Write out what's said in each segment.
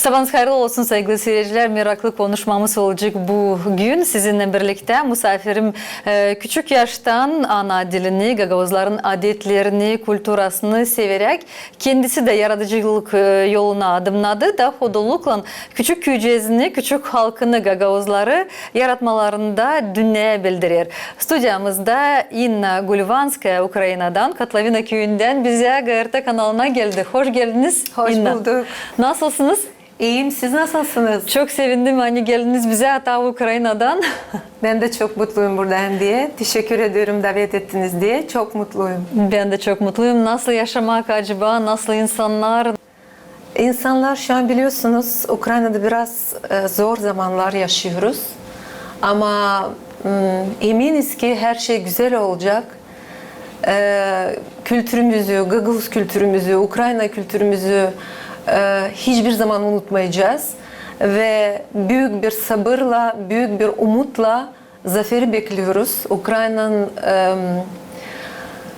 Sabahınız hayırlı olsun sevgili seyirciler. Meraklı konuşmamız olacak bugün. Sizinle birlikte misafirim küçük yaştan ana dilini, Gagavuzların adetlerini, kültürasını severek kendisi de yaratıcılık yoluna adımladı. Da hodolukla küçük küçüğünü, küçük halkını Gagavuzları yaratmalarında dünyaya bildirir. Stüdyamızda Inna Gulvanskaya Ukrayna'dan, Katlavina köyünden bize GRT kanalına geldi. Hoş geldiniz. Hoş İnna. bulduk. Nasılsınız? İyiyim. Siz nasılsınız? Çok sevindim hani geldiniz bize hatta Ukrayna'dan. Ben de çok mutluyum buradayım diye. Teşekkür ediyorum davet ettiniz diye. Çok mutluyum. Ben de çok mutluyum. Nasıl yaşamak acaba? Nasıl insanlar? İnsanlar şu an biliyorsunuz Ukrayna'da biraz zor zamanlar yaşıyoruz. Ama eminiz ki her şey güzel olacak. Kültürümüzü, Gagavuz kültürümüzü, Ukrayna kültürümüzü hiçbir zaman unutmayacağız. Ve büyük bir sabırla, büyük bir umutla zaferi bekliyoruz. Ukrayna'nın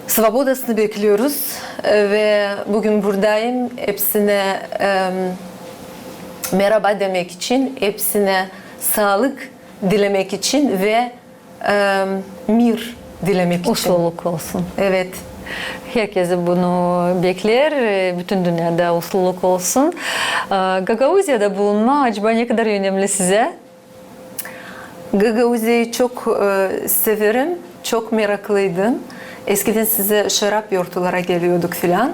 svobodasını bekliyoruz. Ve bugün buradayım. Hepsine merhaba demek için, hepsine sağlık dilemek için ve mir dilemek için. Usluluk olsun. Evet. Herkes bunu bekler. Bütün dünyada usluluk olsun. Gagavuzya'da bulunma acaba ne kadar önemli size? Gagavuzya'yı çok severim. Çok meraklıydım. Eskiden size şarap yortulara geliyorduk filan.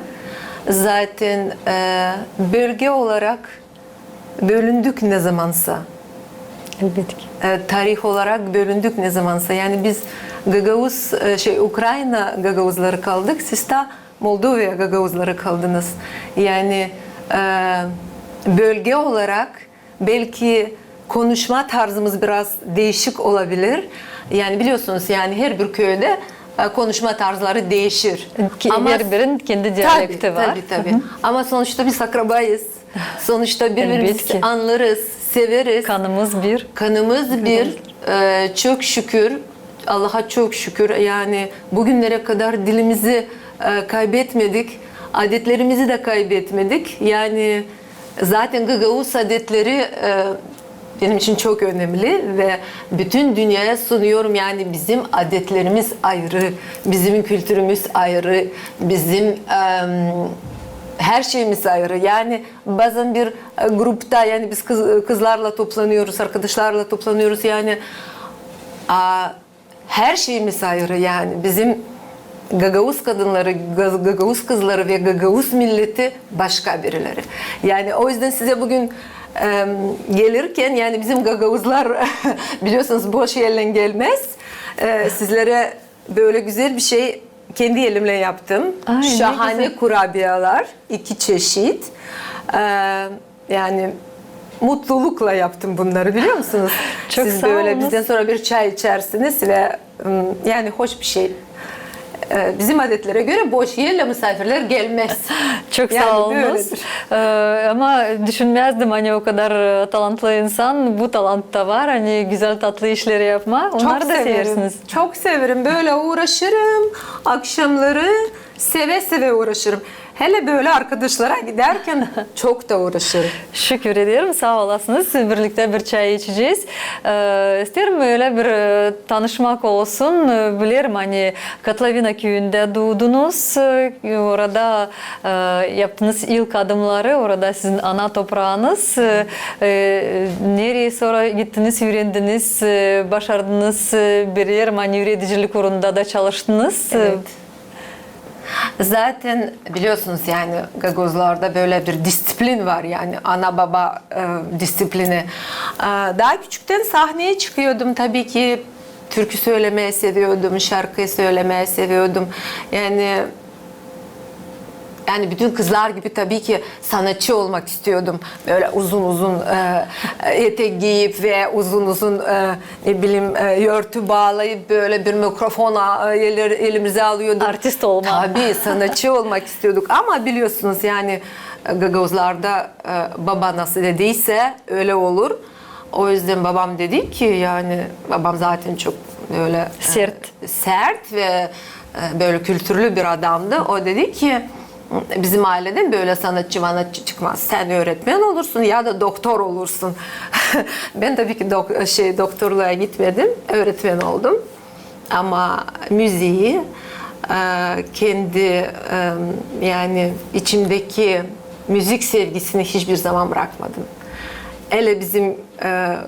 Zaten bölge olarak bölündük ne zamansa. Elbette ki. Tarih olarak bölündük ne zamansa. Yani biz Gagavuz, Ukrayna Gagavuzları kaldık. Siz de Moldova Gagavuzları kaldınız. Yani bölge olarak belki konuşma tarzımız biraz değişik olabilir. Yani biliyorsunuz yani her bir köyde konuşma tarzları değişir. Ama her birinin kendi diyalekti var. Tabii. Ama sonuçta biz akrabayız. Sonuçta birbirimizi anlarız, severiz. Kanımız bir. Kanımız bir. Çok şükür, Allah'a çok şükür. Yani bugünlere kadar dilimizi kaybetmedik, adetlerimizi de kaybetmedik. Yani zaten Gagavuz adetleri benim için çok önemli ve bütün dünyaya sunuyorum. Yani bizim adetlerimiz ayrı, bizim kültürümüz ayrı, bizim her şeyimiz ayrı. Yani bazen bir grupta yani biz kızlarla toplanıyoruz, arkadaşlarla toplanıyoruz. Yani her şeyimiz ayrı. Yani bizim Gagavuz kadınları, Gagavuz kızları ve Gagavuz milleti başka birileri. Yani o yüzden size bugün gelirken yani bizim Gagavuzlar biliyorsunuz boş yerle gelmez. Sizlere böyle güzel bir şey kendi elimle yaptım. Ay, şahane kurabiyeler, 2 çeşit. Yani mutlulukla yaptım bunları biliyor musunuz? Çok Siz sağ böyle olunuz. bizden sonra bir çay içersiniz ve yani hoş bir şey. Bizim adetlere göre boş yerle misafirler gelmez. Çok Yani sağ olunuz. böyledir. Ama düşünmezdim hani o kadar talantlı insan bu talantta var. Hani güzel tatlı işleri yapma. Onları da seversiniz. Çok severim. Böyle uğraşırım. Akşamları seve seve uğraşırım. Hele böyle arkadaşlara giderken çok da uğraşırım. Şükür ederim. Sağ olasınız. Birlikte bir çay içeceğiz. İsterim öyle bir tanışmak olsun. Bilirim hani Katlavina köyünde doğdunuz. Orada yaptığınız ilk adımları. Orada sizin ana toprağınız. Nereye sonra gittiniz, öğrendiniz, başardınız. Bilirim hani üreticilik uğrunda da çalıştınız. Evet. Zaten biliyorsunuz yani Gagavuzlarda böyle bir disiplin var yani ana baba disiplini. Daha küçükten sahneye çıkıyordum tabii ki türkü söylemeyi seviyordum, şarkı söylemeyi seviyordum. Yani bütün kızlar gibi tabii ki sanatçı olmak istiyordum. Böyle uzun etek giyip ve uzun ne bileyim örtü bağlayıp böyle bir mikrofona elimize alıyorduk. Artist olmak. Tabii sanatçı olmak istiyorduk ama biliyorsunuz yani Gagavuzlarda baba nasıl dediyse öyle olur. O yüzden babam dedi ki yani babam zaten çok böyle sert ve böyle kültürlü bir adamdı. O dedi ki bizim aileden böyle sanatçı vanatçı çıkmaz. Sen öğretmen olursun ya da doktor olursun. Ben tabii ki doktorluğa gitmedim. Öğretmen oldum. Ama müziği kendi yani içimdeki müzik sevgisini hiçbir zaman bırakmadım. Hele bizim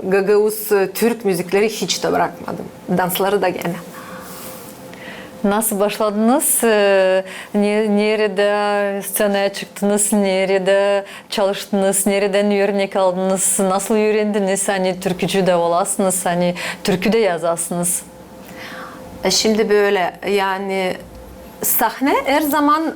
Gagavuz Türk müzikleri hiç de bırakmadım. Dansları da gene. Nasıl başladınız? Nerede scenaya çıktınız? Nerede çalıştınız? Nereden örnek aldınız? Nasıl öğrendiniz? Hani türkücü de olasınız, hani türkü de yazasınız. Şimdi böyle yani sahne her zaman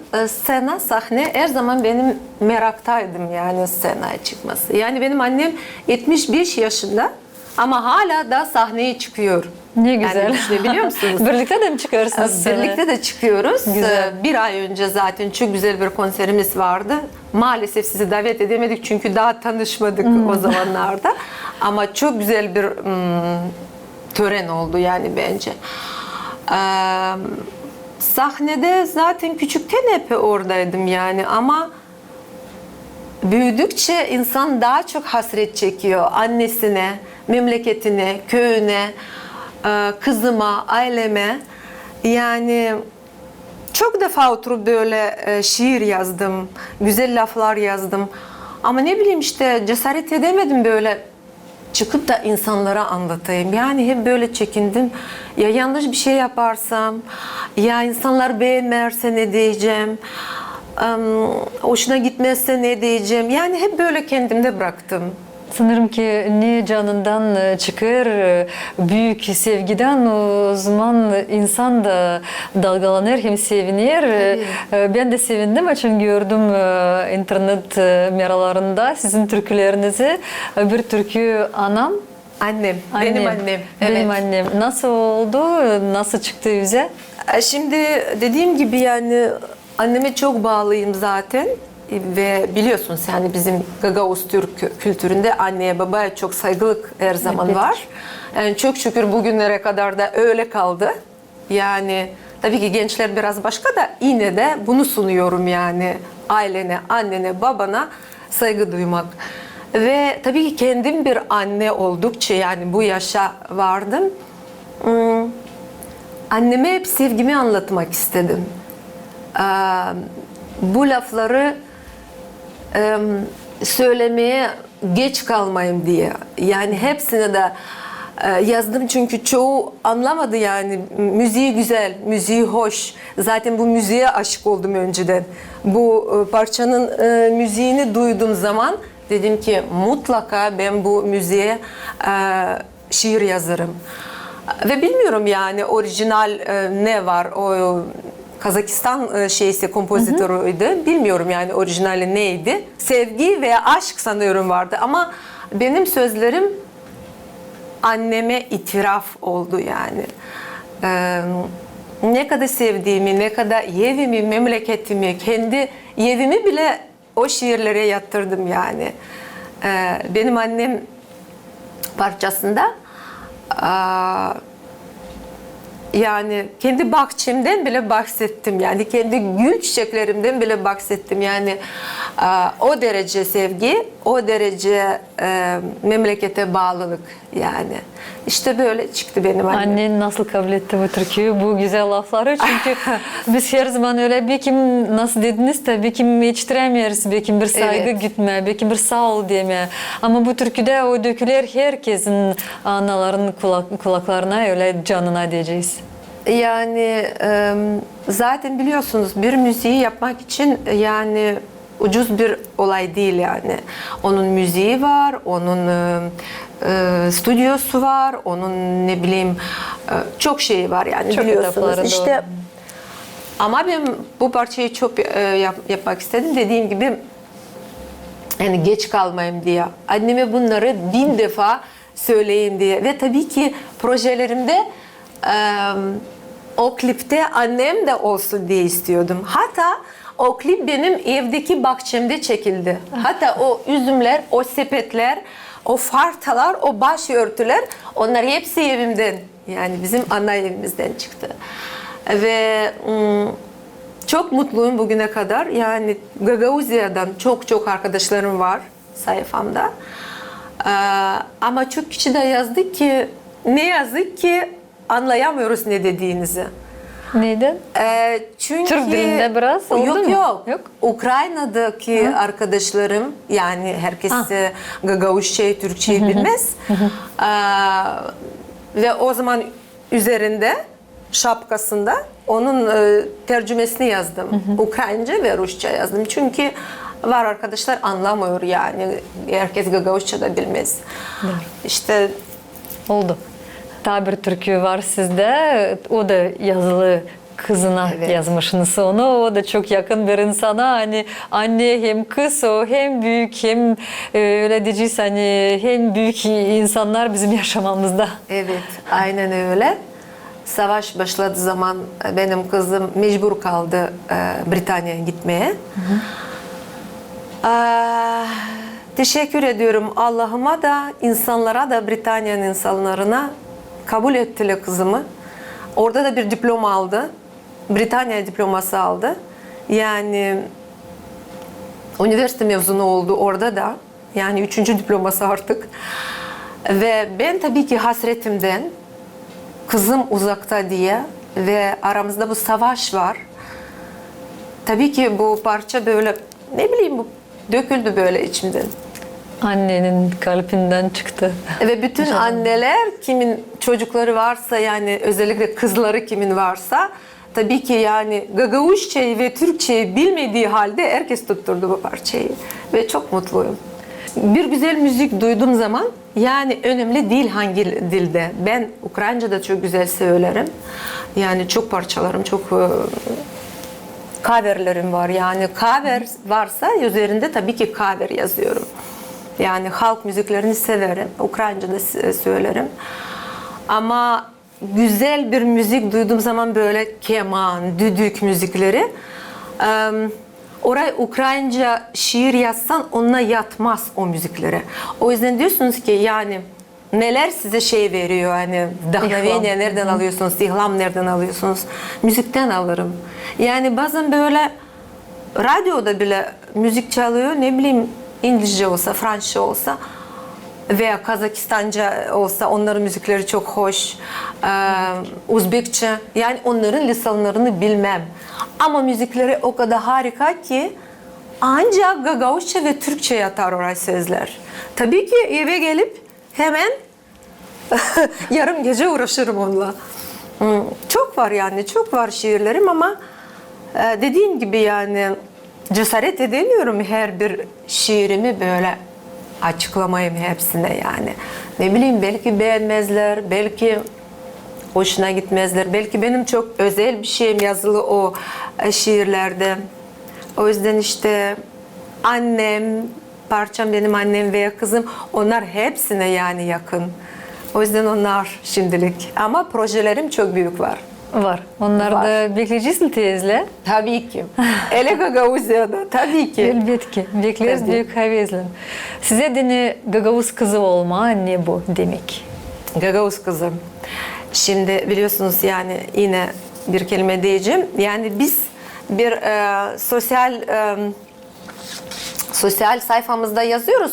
sahne her zaman benim meraktaydım yani scenaya çıkması. Yani benim annem 75 yaşında ama hala da sahneye çıkıyor. Ne güzel. Yani düşünebiliyor musunuz? Birlikte de mi çıkarsınız? Birlikte de çıkıyoruz. Güzel. Bir ay önce zaten çok güzel bir konserimiz vardı. Maalesef sizi davet edemedik çünkü daha tanışmadık o zamanlarda. Ama çok güzel bir tören oldu yani bence. Sahnede zaten küçükten hep oradaydım yani ama büyüdükçe insan daha çok hasret çekiyor annesine, memleketine, köyüne, kızıma, aileme. Yani çok defa oturup böyle şiir yazdım, güzel laflar yazdım. Ama ne bileyim işte cesaret edemedim böyle çıkıp da insanlara anlatayım. Yani hep böyle çekindim. Ya yanlış bir şey yaparsam, ya insanlar beğenmezse ne diyeceğim, hoşuna gitmezse ne diyeceğim. Yani hep böyle kendimde bıraktım. Sanırım ki ne canından çıkar, büyük sevgiden o zaman insan da dalgalanır, hem sevinir. Ben de sevindim çünkü gördüm internet meralarında sizin türkülerinizi. Bir türkü anam. Annem, benim annem. Evet. Benim annem. Nasıl oldu, nasıl çıktı yüze? Şimdi dediğim gibi yani anneme çok bağlıyım zaten. Ve biliyorsunuz yani bizim Gagavuz Türk kültüründe anneye babaya çok saygılık her zaman Evet. var. Yani çok şükür bugünlere kadar da öyle kaldı. Yani tabii ki gençler biraz başka da yine de bunu sunuyorum yani ailene, annene, babana saygı duymak. Ve tabii ki kendim bir anne oldukça yani bu yaşa vardım. Anneme hep sevgimi anlatmak istedim. Bu lafları söylemeye geç kalmayayım diye. Yani hepsine de yazdım çünkü çoğu anlamadı yani. Müziği güzel, müziği hoş. Zaten bu müziğe aşık oldum önceden. Bu parçanın müziğini duyduğum zaman dedim ki mutlaka ben bu müziğe şiir yazarım. Ve bilmiyorum yani orijinal ne var o Kazakistan kompozitörüydü. Bilmiyorum yani orijinali neydi. Sevgi veya aşk sanıyorum vardı ama benim sözlerim anneme itiraf oldu yani. Ne kadar sevdiğimi, ne kadar evimi, memleketimi, kendi evimi bile o şiirlere yatırdım yani. Benim annem parçasında yani kendi bahçemden bile bahsettim yani kendi gül çiçeklerimden bile bahsettim yani o derece sevgi, o derece memlekete bağlılık yani işte böyle çıktı benim annem. Annen nasıl kabul etti bu türküyü, bu güzel lafları? Çünkü biz her zaman öyle bir kim nasıl dediniz de bir kim yetiştiremiyoruz, bir kim bir saygı Evet. gütme, bir kim bir sağ ol deme. Ama bu türküde o döküler herkesin anaların kulaklarına öyle canına diyeceğiz. Yani zaten biliyorsunuz bir müziği yapmak için yani ucuz bir olay değil yani. Onun müziği var, onun stüdyosu var, onun ne bileyim çok şeyi var yani Çok biliyorsunuz. etapları İşte doğru. ama ben bu parçayı çok yapmak istedim. Dediğim gibi yani geç kalmayayım diye. Anneme bunları 1000 defa söyleyeyim diye. Ve tabii ki projelerimde o klipte annem de olsun diye istiyordum. Hatta o klip benim evdeki bahçemde çekildi. Hatta o üzümler, o sepetler, o fartalar, o başörtüler onlar hepsi evimden. Yani bizim ana evimizden çıktı. Ve Çok mutluyum bugüne kadar. Yani Gagauzya'dan çok arkadaşlarım var sayfamda. Ama çok kişi de yazdı ki ne yazık ki anlayamıyoruz ne dediğinizi. Neyden? Çünkü Türk dilinde biraz oldu yok, mu? Yok. Ukrayna'daki arkadaşlarım, yani herkes Gagauzçe'yi, Türkçeyi bilmez. Ve o zaman üzerinde şapkasında onun tercümesini yazdım. Ukraynaca ve Rusça yazdım. Çünkü var arkadaşlar anlamıyor yani. Herkes Gagauzça da bilmez. İşte Oldu. Tabir Türkü var sizde. O da yazılı kızına yazmışsınız onu. O da çok yakın bir insana. Hani anne hem kız o hem büyük hem öyle diyeceğiz hani hem büyük insanlar bizim yaşamamızda. evet, aynen öyle. Savaş başladığı zaman benim kızım mecbur kaldı Britanya'ya gitmeye. Teşekkür ediyorum Allah'ıma da, insanlara da, Britanya'nın insanlarına kabul ettiler kızımı. Orada da bir diploma aldı. Britanya diploması aldı. Yani üniversite mezunu oldu orada da. Yani 3. diploması artık. Ve ben tabii ki hasretimden, kızım uzakta diye ve aramızda bu savaş var. Tabii ki bu parça böyle, ne bileyim, bu döküldü böyle içimden. Annenin kalbinden çıktı. Ve bütün anneler, kimin çocukları varsa, yani özellikle kızları kimin varsa, tabii ki yani Gagauzçe'yi ve Türkçe'yi bilmediği halde herkes tutturdu bu parçayı. Ve çok mutluyum. Bir güzel müzik duyduğum zaman, yani önemli değil hangi dilde. Ben Ukraynaca da çok güzel söylerim. Yani çok parçalarım, çok coverlerim var. Yani cover varsa üzerinde tabii ki cover yazıyorum. Yani halk müziklerini severim. Ukraynaca da söylerim. Ama güzel bir müzik duyduğum zaman, böyle keman, düdük müzikleri, oraya Ukraynaca şiir yazsan onunla yatmaz o müziklere. O yüzden diyorsunuz ki yani neler size şey veriyor, hani vdохновение nereden alıyorsunuz, ilham nereden alıyorsunuz? Müzikten alırım. Yani bazen böyle radyoda bile müzik çalıyor, ne bileyim, İngilizce olsa, Fransızca olsa veya Kazakistanca olsa, onların müzikleri çok hoş. Uzbekçe, yani onların lisanlarını bilmem. Ama müzikleri o kadar harika ki ancak Gagauzça ve Türkçe yatar oraya sözler. Tabii ki eve gelip hemen yarım gece uğraşırım onunla. Çok var yani, çok var şiirlerim ama dediğim gibi yani cesaret edemiyorum her bir şiirimi böyle açıklamayayım hepsine yani. Ne bileyim, belki beğenmezler, belki hoşuna gitmezler. Belki benim çok özel bir şeyim yazılı o şiirlerde. O yüzden işte annem, parçam benim annem veya kızım, onlar hepsine yani yakın. O yüzden onlar şimdilik. Ama projelerim çok büyük var. Var. Onlar da bekleyeceğiz mi teyze? Tabii ki. Ele Gagauzya'da tabii ki. Elbette ki. Bekleriz büyük hevetle. Size de Gagavuz kızı olma ne bu demek? Gagavuz kızı. Şimdi biliyorsunuz yani yine bir kelime diyeceğim. Yani biz bir sosyal sayfamızda yazıyoruz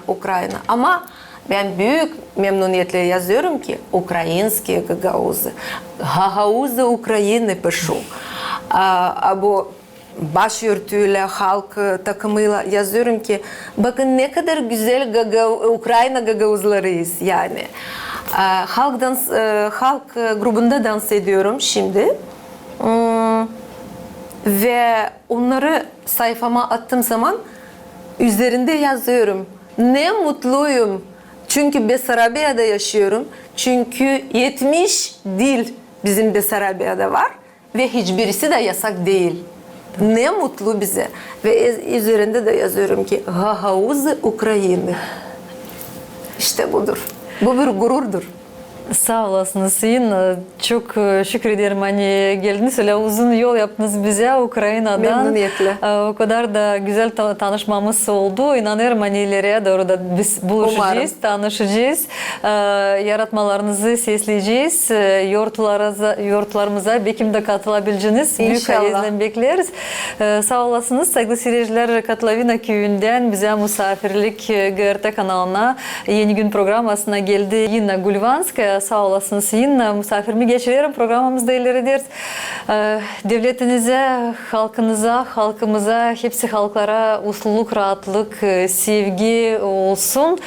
Ukrayna. Ama ben büyük memnuniyetle yazıyorum ki Українські Gagauzy. Gagauzy України пишу. Або başörtüyle, halk takımıyla yazıyorum ki bakın ne kadar güzel Ukrayna Gagauzlarıyız yani. Halk grubunda dans ediyorum şimdi. Ve onları sayfama attığım zaman üzerinde yazıyorum. Ne mutluyum. Çünkü Besarabya'da yaşıyorum. Çünkü 70 dil bizim Besarabya'da var. Ve hiçbirisi de yasak değil. Ne mutlu bize. Ve üzerinde de yazıyorum ki Gagauzy України. İşte budur. Bu bir gururdur. Sağ olasınız Sayın. Çok şükür ederim hani geldiniz. Öyle uzun yol yaptınız bize Ukrayna'dan. Memnuniyetle. O kadar da güzel tanışmamız oldu. İnanıyorum hani ileriye doğru da biz buluşacağız, Umarım. tanışacağız. Yaratmalarınızı sesleyeceğiz. Yortlarımıza belki de katılabileceğiniz büyük İnşallah. heyecanla bekleriz. Sağ olasınız. Saygılı seyirciler, Katlavina köyünden bize misafirlik GRT kanalına Yeni Gün programmasına geldi Yina Gulvanskaya. Sağ olasınız Yina. Misafirimi geçirelim. Programımızda ilerleriz. Devletinize, halkınıza, halkımıza, hepsi halklara mutluluk, rahatlık, sevgi olsun.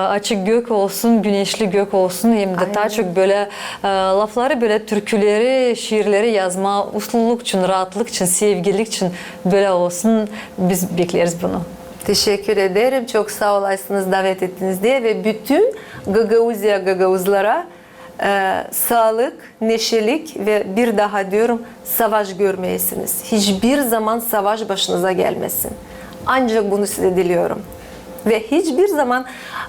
Açık gök olsun, güneşli gök olsun. Hem de daha çok böyle lafları, böyle türküleri, şiirleri yazma, mutluluk için, rahatlık için, sevgilik için böyle olsun. Biz bekleriz bunu. Teşekkür ederim. Çok sağ olasınız davet ettiniz diye ve bütün Gagavuzlara sağlık, neşelik ve bir daha diyorum savaş görmeyesiniz. Hiçbir zaman savaş başınıza gelmesin. Ancak bunu size diliyorum. Ve hiçbir zaman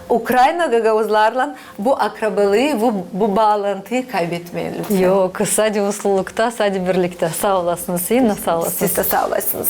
Ukrayna Gagavuzlarla bu akrabalığı, bu bağlantıyı kaybetmeyin lütfen. Yok, sadece mutlulukta, sadece birlikte. Sağ olasınız Yina, sağ olasınız. Siz de sağ olasınız.